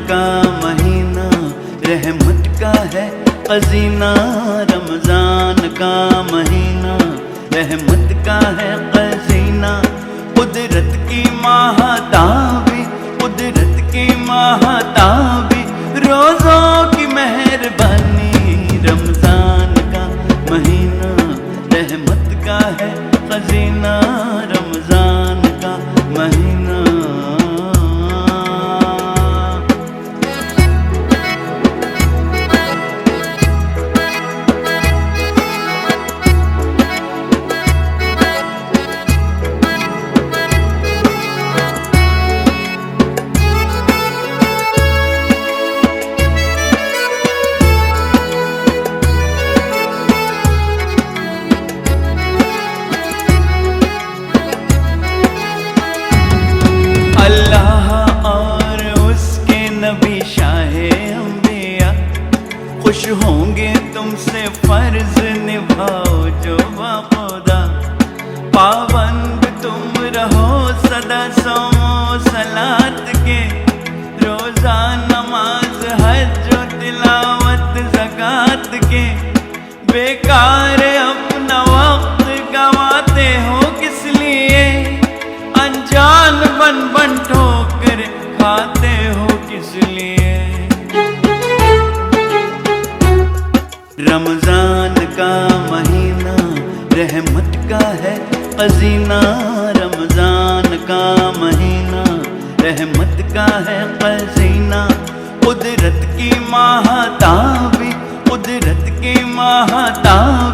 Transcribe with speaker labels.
Speaker 1: का महीना रहमत का है खजीना, रमजान का महीना रहमत का है खजीना। कुदरत की महाताबी, कुदरत की महाताबी, रोजों की मेहरबानी। रमजान का महीना रहमत का है खजीना, रमजान का महीना। अल्लाह और उसके नबी शाहे अंबिया खुश होंगे तुमसे, फर्ज निभाओ जो बाखुदा। पाबंद तुम रहो सदा सोमो सलात के, रोजा नमाज हज तिलावत ज़कात के। बेकार अपना वक्त गंवाते हो किस लिए, अनजान बन बन ठोकर खाते हो किस लिए। रमजान का महीना रहमत का है खजीना, रमजान का महीना रहमत का है खजीना। कुदरत की महाताबी, कुदरत की महाताबी,